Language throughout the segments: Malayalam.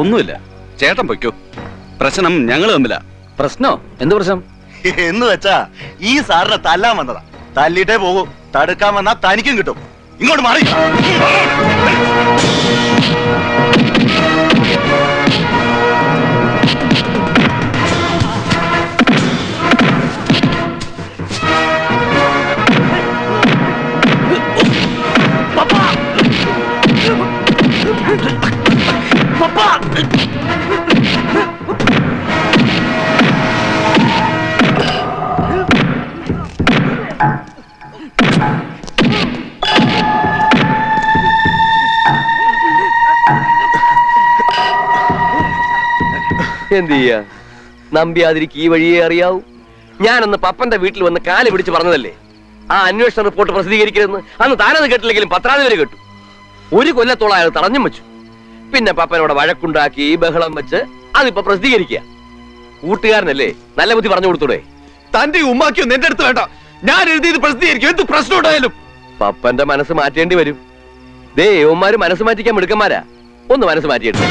ഒന്നുമില്ല, ചേട്ടൻ പൊയ്ക്കോ. പ്രശ്നം ഞങ്ങൾ തമ്മിലാ. പ്രശ്നോ? എന്ത് പ്രശ്നം? എന്ന് വെച്ചാ ഈ സാറിനെ തല്ലാൻ വന്നതാ. തല്ലിട്ടേ പോകൂ. തടുക്കാൻ വന്നാ തനിക്കും കിട്ടും. ഇങ്ങോട്ട് മാറി. എന്ത് ചെയ്യാ? നമ്പിയാതിരിക്ക് ഈ വഴിയേ അറിയാവൂ. ഞാനന്ന് പപ്പന്റെ വീട്ടിൽ വന്ന് കാല് പിടിച്ച് പറഞ്ഞതല്ലേ ആ അന്വേഷണ റിപ്പോർട്ട് പ്രസിദ്ധീകരിക്കരുതെന്ന്. അന്ന് താനത് കേട്ടില്ലെങ്കിലും പത്രാധിപര് കേട്ടു. ഒരു കൊല്ലത്തോളം അയാൾ തടഞ്ഞും വെച്ചു. പിന്നെ പപ്പനോട് വഴക്കുണ്ടാക്കി ബഹളം വെച്ച് അതിപ്പോ പ്രസിദ്ധീകരിക്കുക. കൂട്ടുകാരനല്ലേ, നല്ല ബുദ്ധി പറഞ്ഞു കൊടുത്തൂടെ? തന്റെ ഉമ്മാക്കിയൊന്നും എന്റെ അടുത്ത് വേണ്ട. ഞാൻ എഴുതിയത് പ്രസിദ്ധീകരിക്കും, എന്ത് പ്രശ്നം ഉണ്ടായാലും. പപ്പന്റെ മനസ്സ് മാറ്റേണ്ടി വരും. ദേ യവന്മാര് മനസ്സ് മാറ്റിക്കാൻ മിടുക്കന്മാരാ. ഒന്ന് മനസ്സ് മാറ്റിയെടുത്തു.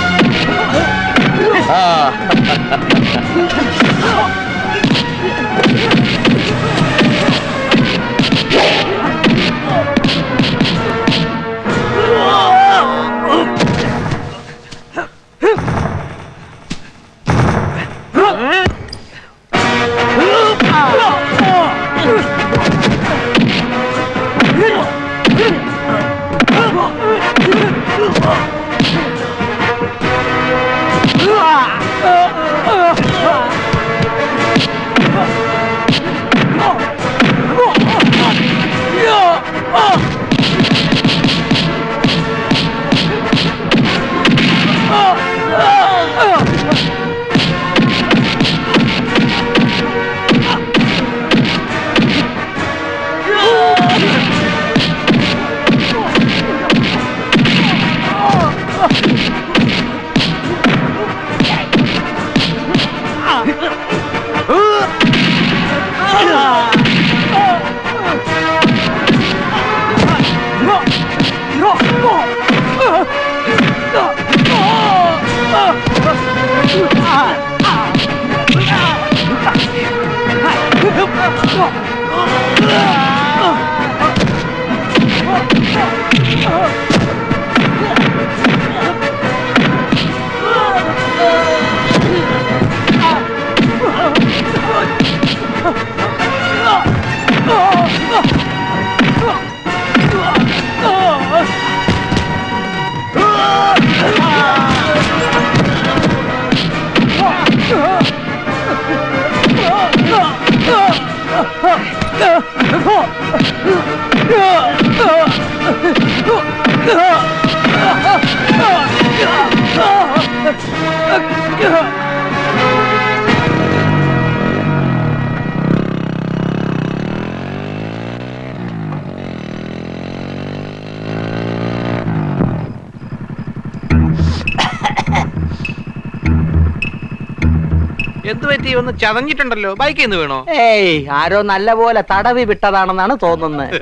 എന്ത് പറ്റി? ഒന്ന് ചതഞ്ഞിട്ടുണ്ടല്ലോ. ബൈക്കിൽ നിന്ന് വീണോ? ഏയ്, ആരോ നല്ല പോലെ തടവി വിട്ടതാണെന്നാണ് തോന്നുന്നത്.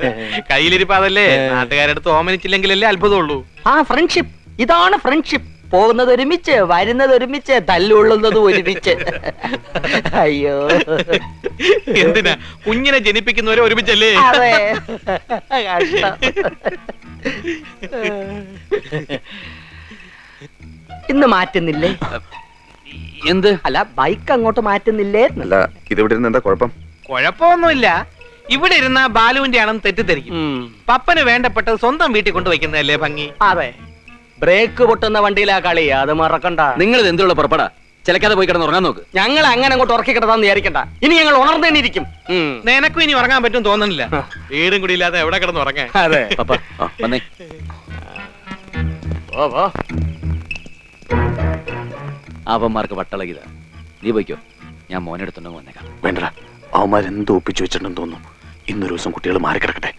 കയ്യിലിരിപ്പ് അതല്ലേ, നാട്ടുകാരെടുത്ത് ഓമനിച്ചില്ലെങ്കിലല്ലേ അത്ഭുതമുള്ളൂ. ആ ഫ്രണ്ട്ഷിപ്പ്, ഇതാണ് ഫ്രണ്ട്ഷിപ്പ്. പോകുന്നത് ഒരുമിച്ച്, വരുന്നത് ഒരുമിച്ച്, തല്ലുകൊള്ളുന്നത് ഒരുമിച്ച്. അയ്യോ, എന്തിനാ കുഞ്ഞിനെ ജനിപ്പിക്കുന്നവരെ ഒരുമിച്ചല്ലേ? അതെ, കഷ്ടം. ഇന്ന് മാറ്റുന്നില്ലേ? എന്ത്? അല്ല, ബൈക്ക് അങ്ങോട്ട് മാറ്റുന്നില്ലേ? അല്ല, ഇതിവിടെ ഇരുന്ന് എന്താ കുഴപ്പം? കുഴപ്പമൊന്നുമില്ല. ഇവിടെ ഇരുന്ന ബാലുവിന്റെ ആണെന്ന് തെറ്റിദ്ധരിക്കും. പപ്പന് വേണ്ടപ്പെട്ടത് സ്വന്തം വീട്ടിൽ കൊണ്ടുവയ്ക്കുന്നതല്ലേ ഭംഗി. അതെ, ബ്രേക്ക് പൊട്ടുന്ന വണ്ടിയിലാ കളി, അത് മറക്കണ്ട. നിങ്ങൾ ഇത് എന്തുള്ള പുറപ്പെടാ? ചിലക്കാതെ പോയി കിടന്ന് ഉറങ്ങാൻ നോക്ക്. ഞങ്ങൾ അങ്ങനെ അങ്ങോട്ട് ഉറക്കി കിടത്താന്ന് വിചാരിക്കണ്ട. ഇനി ഞങ്ങൾ ഉണർന്നേനിരിക്കും. നിനക്കും ഇനി ഉറങ്ങാൻ പറ്റും തോന്നുന്നില്ല. വീടും കൂടി ഇല്ലാതെ എവിടെ കിടന്ന് ഉറങ്ങാൻ? അതെ, പപ്പ വന്നേ. അവന്മാർക്ക് വട്ടളകിതാ. നീ പോയിക്കോ, ഞാൻ മോനെടുത്തുണ്ടോ വന്നേക്കാം. വേണ്ടടാ, അവന്മാരെന്തോ ഒപ്പിച്ചു വെച്ചിട്ടുണ്ടെന്ന് തോന്നുന്നു. ഇന്നൊരു ദിവസം കുട്ടികൾ മാറിക്കിടക്കട്ടെ.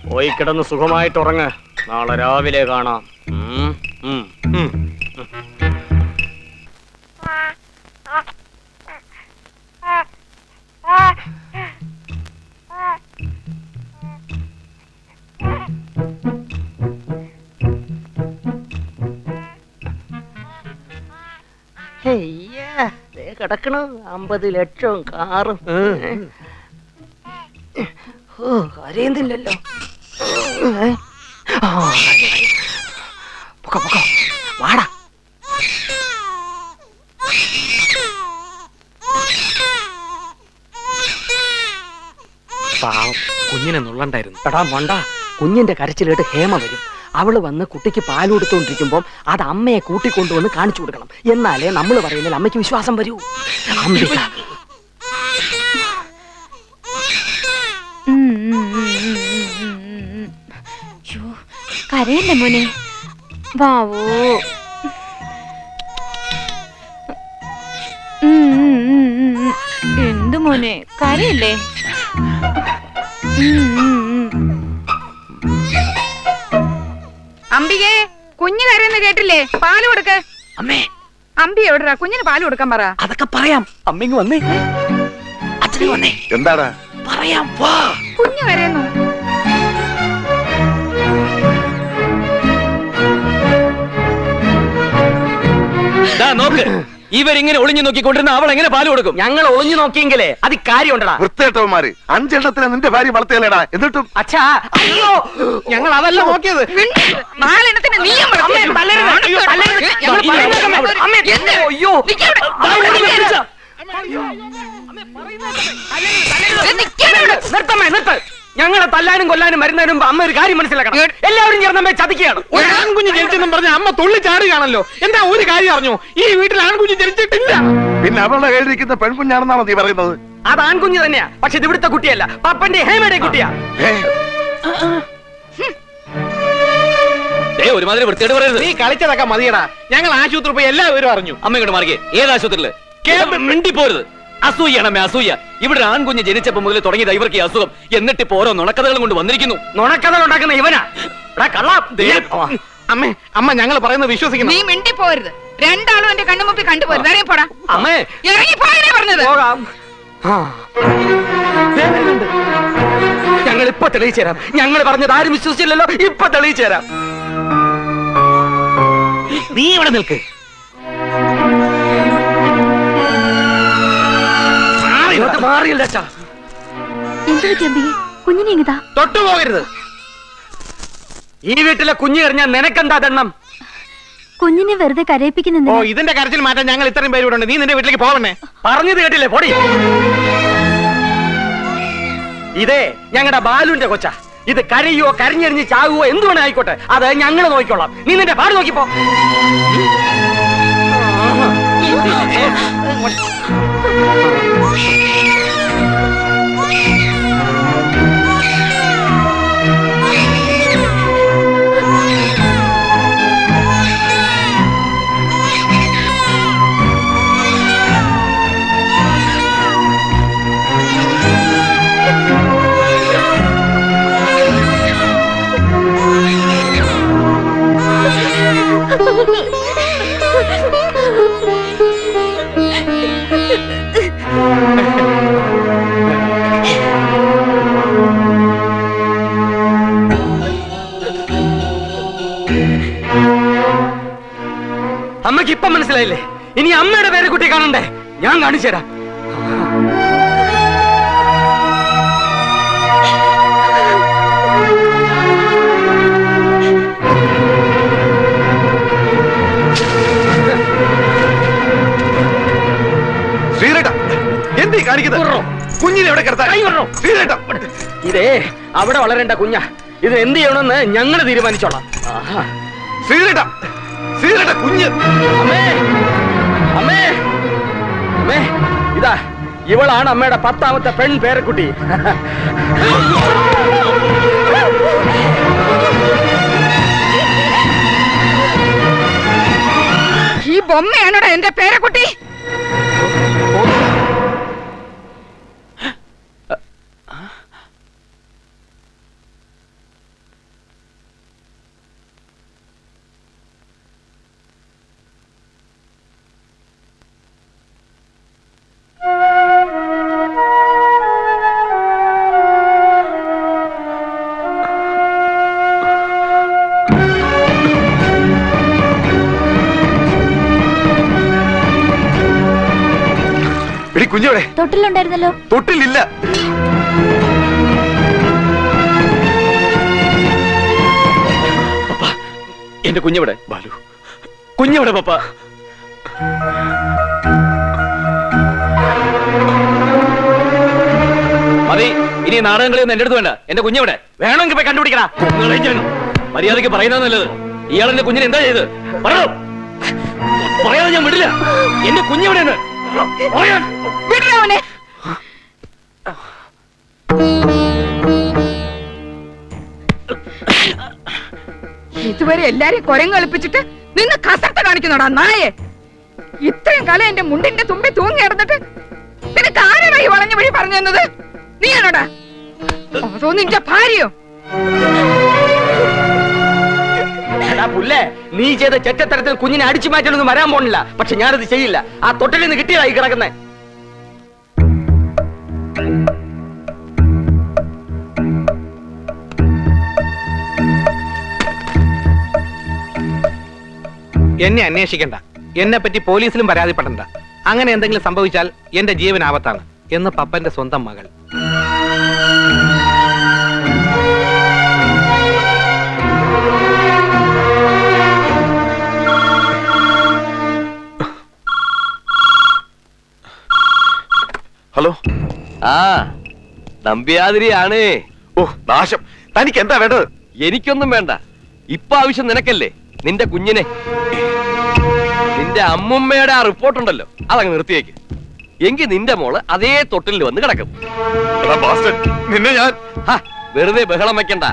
പോയി കിടന്ന് സുഖമായിട്ട് ഉറങ്ങ്. നാളെ രാവിലെ കാണാം. കിടക്കണു 50 ലക്ഷവും കാറും. ഓ അറിയുന്നില്ലല്ലോ. പൊക്കോ പൊക്കോ വാടാ. പാവം കുഞ്ഞിനെ നുള്ളണ്ടായിരുന്നു. എടാ മണ്ട, കുഞ്ഞിന്റെ കരച്ചിലേട്ട് ഹേമ വരും. അവള് വന്ന് കുട്ടിക്ക് പാൽ കൊടുത്തോണ്ടിരിക്കുമ്പോ അത് അമ്മയെ കൂട്ടിക്കൊണ്ടുവന്ന് കാണിച്ചു കൊടുക്കണം. എന്നാലേ നമ്മൾ പറയുന്നതിൽ അമ്മയ്ക്ക് വിശ്വാസം വരൂ. അംബിക കരയല്ലേ മോനെ, വാവോ. എന്ത് മോനെ കരയല്ലേ? അംബികേ, കുഞ്ഞു കരയുന്ന കേട്ടില്ലേ? പാല് കൊടുക്ക്. അമ്മേ, അമ്പി എവിടാ? കുഞ്ഞിന് പാല് കൊടുക്കാൻ പറ. അതൊക്കെ പറയാം. അമ്മിങ് വന്നേ, അച്ഛനെ വന്നേ. എന്താടാ പറയാം, വാ. കുഞ്ഞു കരയുന്നു. നോക്ക്, ഇവരിങ്ങനെ ഒളിഞ്ഞു നോക്കിക്കൊണ്ടിരുന്ന അവൾ എങ്ങനെ പാല് കൊടുക്കും? ഞങ്ങൾ ഒളിഞ്ഞു നോക്കിയെങ്കിലേ അത് കാര്യമുണ്ടടാ. വൃത്തികെട്ടവന്മാര് 5 എണ്ണത്തിനെ നിന്റെ ഭാര്യ വളർത്തിയല്ലേടാ. എന്നിട്ടും അച്ഛാ, അയ്യോ, ഞങ്ങൾ അതല്ല നോക്കിയത്. നാലെണ്ണത്തിന് നീയും അമ്മേ, തല്ലരുത്, അയ്യോ, തല്ലരുത്. ഞങ്ങൾ പറയുന്നത് കേൾക്ക്. അമ്മേ, അയ്യോ, നിർത്തമ്മേ, നിർത്ത്. ഞങ്ങളെ തല്ലാനും കൊല്ലാനും വരുന്നതിനും അമ്മ ഒരു കാര്യം മനസ്സിലാക്കണം. എല്ലാവരും ചേർന്ന് അമ്മയെ ചതിക്കുകയാണ്. ഒരു ആൺകുഞ്ഞ് ജനിച്ചെന്നും പറഞ്ഞ അമ്മ തുള്ളി ചാടുകയാണല്ലോ. എന്താ ഒരു കാര്യം അറിഞ്ഞോ? ഈ വീട്ടിൽ ആൺകുഞ്ഞ് ജനിച്ചിട്ടില്ല. പിന്നെ അവളുടെ കയ്യിലിരിക്കുന്ന പെൺകുഞ്ഞാണെന്നാണോ നീ പറയുന്നത്? അത് ആൺകുഞ്ഞ് തന്നെയാ, പക്ഷെ ഇത് ഇവിടുത്തെ കുട്ടിയല്ല, പപ്പന്റെ ഹേമയുടെ കുട്ടിയാ. ഒരുമാതിരി വൃത്തിയായിട്ട് പറയരുത്. നീ കളിച്ചതൊക്കെ മതിയടാ. ഞങ്ങൾ ആശുപത്രി പോയി എല്ലാവരും അറിഞ്ഞു. അമ്മ ഇങ്ങോട്ട് മാറിയേ. ഏത് ആശുപത്രിയില്? മിണ്ടിപ്പോരുത്. അസൂയാണമ്മേ, അസൂയ. ഇവിടെ ആൺകുഞ്ഞ് ജനിച്ചപ്പോ മുതൽ തുടങ്ങിയത് ഇവർക്ക് ഈ അസുഖം. എന്നിട്ട് ഇപ്പൊ ഓരോ നുണക്കഥകളും കൊണ്ട് വന്നിരിക്കുന്നു. നുണക്കഥ ഉണ്ടാക്കുന്ന ഇവനാ. അമ്മേ, അമ്മ ഞങ്ങൾ പറയുന്നത് വിശ്വസിക്കണം. നീ മിണ്ടി പോരുത്. രണ്ടാളും എന്റെ കണ്ണുമുപ്പി കണ്ടുപോരുത്. ഇറങ്ങി പോടാ. അമ്മേ, ഇറങ്ങി പോയേ പറഞ്ഞത്. പോകാം. ഞങ്ങൾ ഇപ്പൊ തെളിയിച്ചു തരാം. ഞങ്ങൾ പറഞ്ഞത് ആരും വിശ്വസിച്ചില്ലല്ലോ, ഇപ്പൊ തെളിയിച്ചു തരാം. നീ ഇവിടെ നിൽക്ക്. മാറിയില്ല അച്ഛാ. എന്ത് പറ്റി അമ്പികെ? കുഞ്ഞിനെ ഇങ്ങതാ. തൊട്ടുപോകരുത്. ഈ വീട്ടിലെ കുഞ്ഞു കഴിഞ്ഞാൽ നിനക്കെന്താ ദണ്ണം? കുഞ്ഞിനെ വെറുതെ ഓ, കരയിപ്പിക്കുന്നുണ്ട്. ഇതിന്റെ കരച്ചിൽ മാറ്റാൻ ഞങ്ങൾ ഇത്രയും പേര് ഇവിടെ ഉണ്ട്. നീ നിന്റെ വീട്ടിലേക്ക് പോവണേ. പറഞ്ഞത് കേട്ടില്ലേ? പൊടി. ഇതേ ഞങ്ങളുടെ ബാലുവിന്റെ കൊച്ച. ഇത് കരയോ കരഞ്ഞെറിഞ്ഞ് ചാകുവോ എന്തുവേണേ ആയിക്കോട്ടെ, അത് ഞങ്ങൾ നോക്കിക്കോളാം. നീ നിന്റെ പാട് നോക്കിപ്പോ. അമ്മയ്ക്ക് ഇപ്പം മനസ്സിലായില്ലേ? ഇനി അമ്മയുടെ പേരെ കുട്ടി കാണണ്ടേ? ഞാൻ കാണിച്ചു തരാം. ശ്രീരേട്ടാ, എന്തീ കാണിക്കുന്നത്? കുഞ്ഞിനെ എവിടെ കിടത്താൻ? ശ്രീരേട്ടാ, ഇതേ അവിടെ വളരേണ്ട കുഞ്ഞാ. ഇത് എന്ത് ചെയ്യണമെന്ന് ഞങ്ങൾ തീരുമാനിച്ചോളാം. ശ്രീരേട്ടാ, ശ്രീരേട്ടാ, കുഞ്ഞ്. അമ്മേ, അമ്മേ, അമ്മേ, ഇതാ ഇവളാണ് അമ്മയുടെ 10ാമത്തെ പെൺ പേരക്കുട്ടി. ഈ ബൊമ്മയാണോടാ എന്റെ പേരക്കുട്ടി? കുഞ്ഞോടെ തൊട്ടിലുണ്ടായിരുന്നല്ലോ. തൊട്ടിലില്ല. എന്റെ കുഞ്ഞെവിടെ? ബാലു, കുഞ്ഞെവിടെ പപ്പ? മതി, ഇനി നാടകം കളിയൊന്നും എന്റെ അടുത്ത് വേണ്ട. എന്റെ കുഞ്ഞെവിടെ? വേണമെങ്കിൽ പോയി കണ്ടുപിടിക്കടാ. മര്യാദയ്ക്ക് പറയുന്നത് നല്ലത്. ഇയാൾ എന്റെ കുഞ്ഞിനെ എന്താ ചെയ്ത് പറയൂ. പറയാതെ ഞാൻ വിടില്ല. എന്റെ കുഞ്ഞെവിടെയാണ് പറയാൻ? വിടണവനെ. ഇതുവരെ എല്ലാരെയും കൊരങ്ങ് കളിപ്പിച്ചിട്ട് നിന്ന് കസർത്ത കാണിക്കുന്നോടാ നായെ. ഇത്രയും കാലം എന്റെ മുണ്ടിന്റെ തുമ്പി തൂങ്ങി കിടന്നിട്ട് നിനക്ക് ആരാണ് ഈ വളഞ്ഞ വഴി പറഞ്ഞു തന്നത്? നീയാണോടാ? അതോ നിന്റെ ഭാര്യയോ? പുല്ലേ, നീ ചെയ്ത ചെറ്റത്തരത്തിൽ കുഞ്ഞിനെ അടിച്ചു മാറ്റാനൊന്നും വരാൻ പോണില്ല. പക്ഷെ ഞാനത് ചെയ്യില്ല. ആ തൊട്ടിൽ നിന്ന് കിട്ടിയതായി കിടക്കുന്നേ. എന്നെ അന്വേഷിക്കണ്ട, എന്നെ പറ്റി പോലീസിലും പരാതിപ്പെടണ്ട. അങ്ങനെ എന്തെങ്കിലും സംഭവിച്ചാൽ എന്റെ ജീവൻ ആപത്താണ് എന്ന് പപ്പന്റെ സ്വന്തം മകൾ. ഹലോ. ആ, നമ്പ്യാതിരിയാണ്. ഓ നാശം, തനിക്ക് എന്താ വേണ്ടത്? എനിക്കൊന്നും വേണ്ട. ഇപ്പൊ ആവശ്യം നിനക്കല്ലേ, നിന്റെ കുഞ്ഞിനെ. നിന്റെ അമ്മുമ്മയുടെ ആ റിപ്പോർട്ടുണ്ടല്ലോ, അതങ്ങ് നിർത്തിയേക്ക്. എങ്കിൽ നിന്റെ മോള് അതേ തൊട്ടിൽ വന്ന് കിടക്കും. നിന്നെ ഞാൻ വെറുതെ ബഹളം വെക്കണ്ട.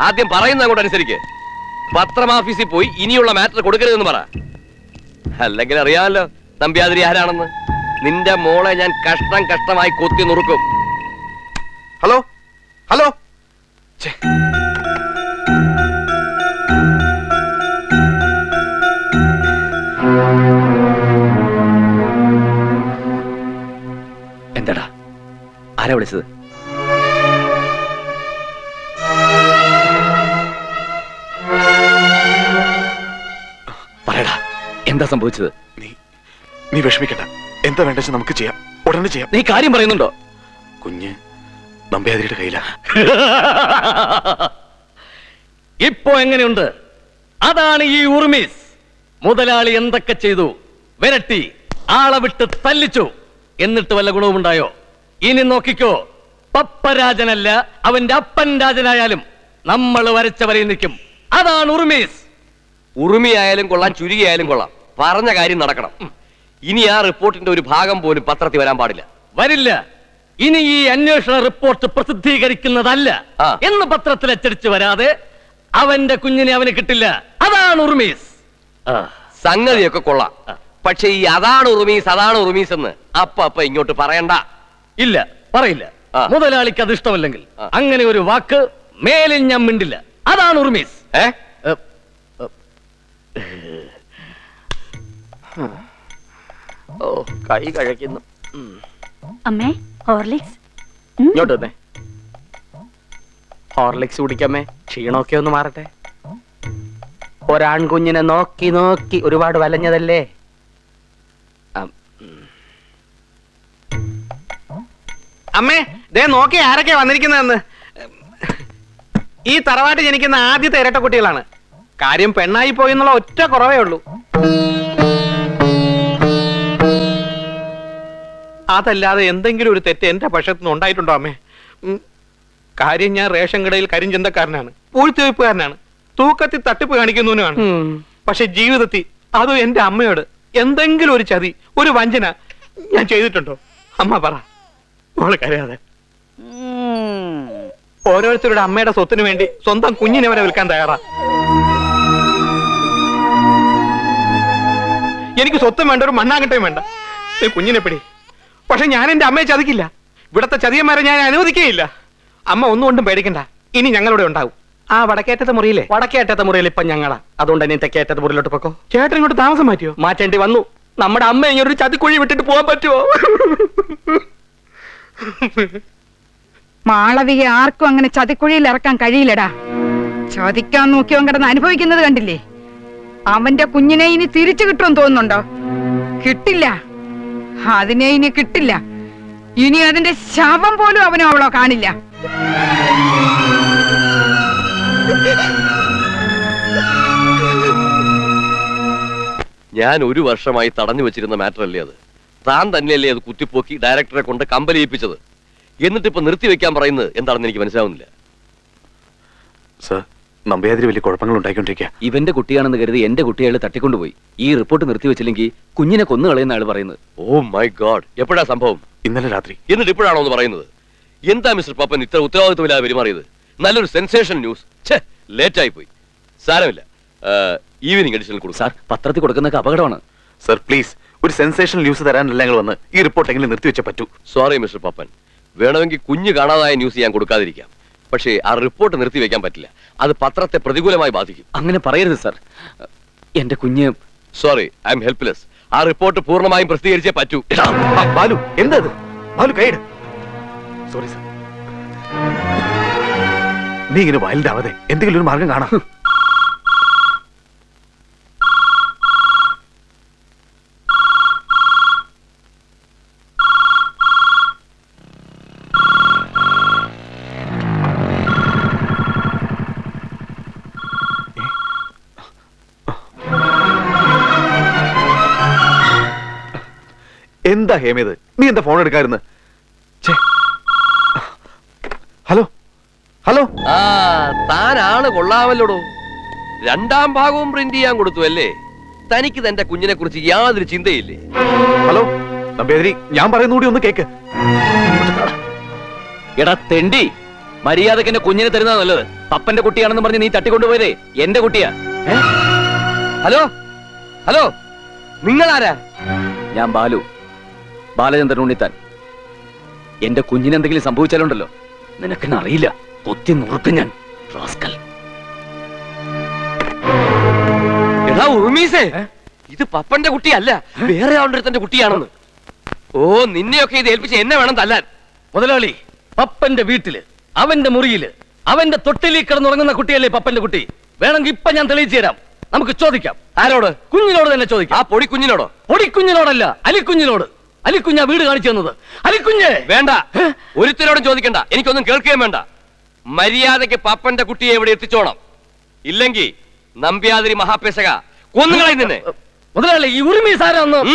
ആദ്യം പറയുന്ന അങ്ങോട്ട് അനുസരിക്ക്. പത്രമാഫീസിൽ പോയി ഇനിയുള്ള മാറ്റർ കൊടുക്കരുതെന്ന് പറ. അല്ലെങ്കിൽ അറിയാമല്ലോ നമ്പ്യാതിരി ആരാണെന്ന്. നിന്റെ മോളെ ഞാൻ കഷ്ടം കഷ്ടമായി കൊത്തി നുറുക്കും. Hello hello. എന്താടാ, ആരാ വിളിച്ചത്? പറയടാ, എന്താ സംഭവിച്ചത്? നീ വിഷമിക്കണ്ട. എന്താ വേണ്ടെന്ന് നമുക്ക് ചെയ്യാം, ഉടനെ ചെയ്യാം. നീ കാര്യം പറയുന്നുണ്ടോ? കുഞ്ഞ് നമ്പ്യാതിരിയുടെ കയ്യിലാ. ഇപ്പോ എങ്ങനെയുണ്ട്? അതാണ് ഈ ഉർമീസ്. മുതലാളി എന്തൊക്കെ ചെയ്തു? വിരട്ടി, ആളെ വിട്ട് തല്ലിച്ചു. എന്നിട്ട് വല്ല ഗുണവുമുണ്ടായോ? ഇനി നോക്കിക്കോ, പപ്പരാജനല്ല അവന്റെ അപ്പൻ രാജനായാലും നമ്മൾ വരച്ച വരയിൽ നിൽക്കും. അതാണ് ഉർമീസ്. ഉറുമിയായാലും കൊള്ളാം, ചുരുകിയായാലും കൊള്ളാം, പറഞ്ഞ കാര്യം നടക്കണം. ഇനി ആ റിപ്പോർട്ടിന്റെ ഒരു ഭാഗം പോലും പത്രത്തിൽ വരാൻ പാടില്ല. വരില്ല. ഇനി ഈ അന്വേഷണ റിപ്പോർട്ട് പ്രസിദ്ധീകരിക്കുന്നതല്ല എന്ന് പത്രത്തിൽ അച്ചടിച്ച് വരാതെ അവന്റെ കുഞ്ഞിനെ അവന് കിട്ടില്ല. അതാണ് ഉർമീസ്. സംഗതിയൊക്കെ കൊള്ളാം. പക്ഷെ ഈ അതാണ് ഉറുമീസ് എന്ന് അപ്പ ഇങ്ങോട്ട് പറയണ്ട. ഇല്ല, പറയില്ല. മുതലാളിക്ക് അത് ഇഷ്ടമല്ലെങ്കിൽ അങ്ങനെ ഒരു വാക്ക് മേലിൽ ഞാൻ മിണ്ടില്ല. അതാണ് ഉറുമീസ്. ഓ, കൈ കഴിക്കുന്നു. അമ്മേ, ഹോർലിക്സ്. ഇങ്ങോട്ട് വന്നേ. ഹോർലിക്സ് കുടിക്കാമേ, ക്ഷീണമൊക്കെ ഒന്ന് മാറട്ടെ. ഒരാൺകുഞ്ഞിനെ നോക്കി നോക്കി ഒരുപാട് വലഞ്ഞതല്ലേ. അമ്മേ, ദേ നോക്കി ആരൊക്കെ വന്നിരിക്കുന്നതെന്ന്. ഈ തറവാട്ട് ജനിക്കുന്ന ആദ്യത്തെ ഇരട്ട കുട്ടികളാണ്. കാര്യം പെണ്ണായി പോയി എന്നുള്ള ഒറ്റ കുറവേ ഉള്ളൂ. അതല്ലാതെ എന്തെങ്കിലും ഒരു തെറ്റ് എന്റെ പക്ഷത്തുനിന്ന് ഉണ്ടായിട്ടുണ്ടോ അമ്മേ? കാര്യം ഞാൻ റേഷൻ കടയിൽ കരിഞ്ചന്തക്കാരനാണ്, പൂഴ്ത്തിവയ്പ്പുകാരനാണ്, തൂക്കത്തിൽ തട്ടിപ്പ് കാണിക്കുന്നവനുമാണ്. പക്ഷെ ജീവിതത്തിൽ അതും എന്റെ അമ്മയോട് എന്തെങ്കിലും ഒരു ചതി, ഒരു വഞ്ചന ഞാൻ ചെയ്തിട്ടുണ്ടോ? അമ്മ പറ, മോള് കരയാതെ. ഓരോരുത്തരുടെ അമ്മയുടെ സ്വത്തിന് വേണ്ടി സ്വന്തം കുഞ്ഞിനെ വരെ വിൽക്കാൻ തയ്യാറാ. എനിക്ക് സ്വത്തും വേണ്ട, ഒരു മണ്ണാകട്ടയും വേണ്ട. നീ കുഞ്ഞിനെ പിടി. പക്ഷെ ഞാൻ എന്റെ അമ്മയെ ചതിക്കില്ല. ഇവിടത്തെ ചതിയന്മാരെ ഞാൻ അനുവദിക്കുകയില്ല. അമ്മ ഒന്നുകൊണ്ടും പേടിക്കണ്ട, ഇനി ഞങ്ങളുടെ ഉണ്ടാവും. ആ വടക്കേറ്റത്തെ മുറിയിലെ വടക്കേറ്റത്തെ മുറിയിൽ ഇപ്പൊ ഞങ്ങളാ. അതുകൊണ്ട് തന്നെ തെക്കേറ്റത്തെ മുറിയിലോട്ട് പൊക്കോ. ചേട്ടൻ ഇങ്ങോട്ട് താമസം മാറ്റിയോ? മാറ്റേണ്ടി വന്നു. നമ്മുടെ അമ്മ ഇങ്ങനെ ഒരു ചതിക്കുഴി വിട്ടിട്ട് പോകാൻ പറ്റുമോ? മാളവിക ആർക്കും അങ്ങനെ ചതിക്കുഴിയിൽ ഇറക്കാൻ കഴിയില്ലടാ. ചതിക്കാൻ നോക്കിയവൻ കിടന്ന് അനുഭവിക്കുന്നത് കണ്ടില്ലേ? അവന്റെ കുഞ്ഞിനെ ഇനി തിരിച്ചു കിട്ടുമെന്ന് തോന്നുന്നുണ്ടോ? കിട്ടില്ല, അതിനെ ഇനി കിട്ടില്ല. ഇനി അതിന്റെ ശവം പോലും അവനോ അവളോ കാണില്ല. ഞാൻ ഒരു വർഷമായി തടഞ്ഞു വെച്ചിരുന്ന മാറ്റർ അല്ലേ അത്. താൻ തന്നെയല്ലേ അത് കുത്തിപ്പോക്കി ഡയറക്ടറെ കൊണ്ട് കമ്പനി ഏൽപ്പിച്ചത്. എന്നിട്ട് ഇപ്പൊ നിർത്തിവെക്കാൻ പറയുന്നത് എന്താണെന്ന് എനിക്ക് മനസ്സിലാവുന്നില്ല. സർ, നമ്പ്യാതിരി വലിയ കുഴപ്പങ്ങൾ ഉണ്ടായിക്കൊണ്ടിരിക്കുക. ഇവന്റെ കുട്ടിയാണെന്ന് കരുതി എന്റെ കുട്ടികളെ തട്ടിക്കൊണ്ടുപോയി. ഈ റിപ്പോർട്ട് നിർത്തിവെച്ചില്ലെങ്കിൽ കുഞ്ഞിനെ കൊന്നു കളയുന്ന ആള് പറയുന്നത്. ഓ മൈ ഗോഡ്, എപ്പോഴാ സംഭവം? ഇന്നലെ രാത്രി. എന്നിട്ട് ഇപ്പോഴാണോ എന്ന് പറയുന്നത്? എന്താ മിസ്റ്റർ പപ്പൻ ഇത്ര ഉത്തരവാദിത്വമില്ലാതെ പെരുമാറിയത്? നല്ലൊരു സെൻസേഷൻ ന്യൂസ്. ലേറ്റ് ആയി പോയി. സാരമില്ല, ഈവനിങ് എഡിഷനിൽ കൊടുക്കും. സാർ, പത്രത്തിൽ കൊടുക്കുന്നതൊക്കെ അപകടമാണ്. സർ പ്ലീസ്, ഒരു സെൻസേഷണൽ ന്യൂസ് തരാനല്ല ഞങ്ങൾ വന്ന്. ഈ റിപ്പോർട്ട് എങ്കിലും നിർത്തിവെച്ചേ പറ്റൂ. സോറി മിസ്റ്റർ പപ്പൻ, വേണമെങ്കിൽ കുഞ്ഞ് കാണാതായ ന്യൂസ് ഞാൻ കൊടുക്കാതിരിക്കാം. പക്ഷേ ആ റിപ്പോർട്ട് നിർത്തിവെക്കാൻ പറ്റില്ല. അത് പത്രത്തെ പ്രതികൂലമായി ബാധിക്കും. അങ്ങനെ പറയരുത് സർ. എന്റെ കുഞ്ഞ്... സോറി, ഐ എം ഹെൽപ്ലെസ്. ആ റിപ്പോർട്ട് പൂർണ്ണമായും പ്രസിദ്ധീകരിച്ചേ പറ്റൂ. ബാലു, എന്താ ബാലു കൈയിട്. Sorry sir. നീ ഇങ്ങനെ വൈൽഡ് ആവാതെ എന്തെങ്കിലും ഒരു മാർഗം കാണാം. എന്താ ഹേമേത്, നീ എന്താ ഫോൺ എടുക്കാതിരുന്ന്? Hello hello. ആ, താനാണ് കൊള്ളാമല്ലോടോ. രണ്ടാം ഭാഗവും പ്രിന്റ് ചെയ്യാൻ കൊടുത്തു അല്ലേ? തനിക്ക് തന്റെ കുഞ്ഞിനെ കുറിച്ച് യാതൊരു ചിന്തയില്ലേ? ഹലോ നമ്പേതിരി, ഞാൻ പറയുന്ന കൂടി ഒന്ന് കേക്ക്. എടാ തെണ്ടി, മര്യാദക്ക് എന്റെ കുഞ്ഞിനെ തരുന്ന നല്ലത്. പപ്പന്റെ കുട്ടിയാണെന്ന് പറഞ്ഞ് നീ തട്ടിക്കൊണ്ടുപോയതേ എന്റെ കുട്ടിയാ. ഹലോ ഹലോ, നിങ്ങളാരാ? ഞാൻ ബാലു, ബാലചന്ദ്രൻ ഉണ്ണിത്താൻ. എന്റെ കുഞ്ഞിനെന്തെങ്കിലും സംഭവിച്ചാലുണ്ടല്ലോ, നിനക്കെന്നെ അറിയില്ല. കൊത്തി നുറുക്കും ഞാൻ. റാസ്കൽ. എടാ ഉറുമീസേ, ഇത് പപ്പന്റെ കുട്ടിയല്ല, വേറെ ആളുടെ അടുത്തന്റെ കുട്ടിയാണെന്ന്. ഓ, നിന്നെയൊക്കെ ഇത് ഏൽപ്പിച്ച് എന്നെ വേണം തല്ലാൻ. മുതലാളി, പപ്പന്റെ വീട്ടില്, അവന്റെ മുറിയില്, അവന്റെ തൊട്ടിലി കിടന്നുറങ്ങുന്ന കുട്ടിയല്ലേ പപ്പന്റെ കുട്ടി. വേണമെങ്കിൽ ഇപ്പൊ ഞാൻ തെളിയിച്ചു തരാം. നമുക്ക് ചോദിക്കാം. ആരോട്? കുഞ്ഞിനോട് തന്നെ ചോദിക്കാം. ആ പൊടിക്കുഞ്ഞിനോടോ? പൊടിക്കുഞ്ഞിനോടല്ല, അലിക്കുഞ്ഞിനോട്. അലിക്കുഞ്ഞാ വീട് കാണിച്ചു തന്നത്. അലിക്കുഞ്ഞ് വേണ്ട, ഒരുത്തരോടും ചോദിക്കണ്ട. എനിക്കൊന്നും കേൾക്കുകയും വേണ്ട. മര്യാദയ്ക്ക് പപ്പന്റെ കുട്ടിയെ ഇവിടെ എത്തിച്ചോണം. ഇല്ലെങ്കിൽ നമ്പ്യാതിരി മഹാപേശക കൊന്നുകളയും നിന്നെ. മുതലാളി, ഈ ഉറുമി സാരൊന്നും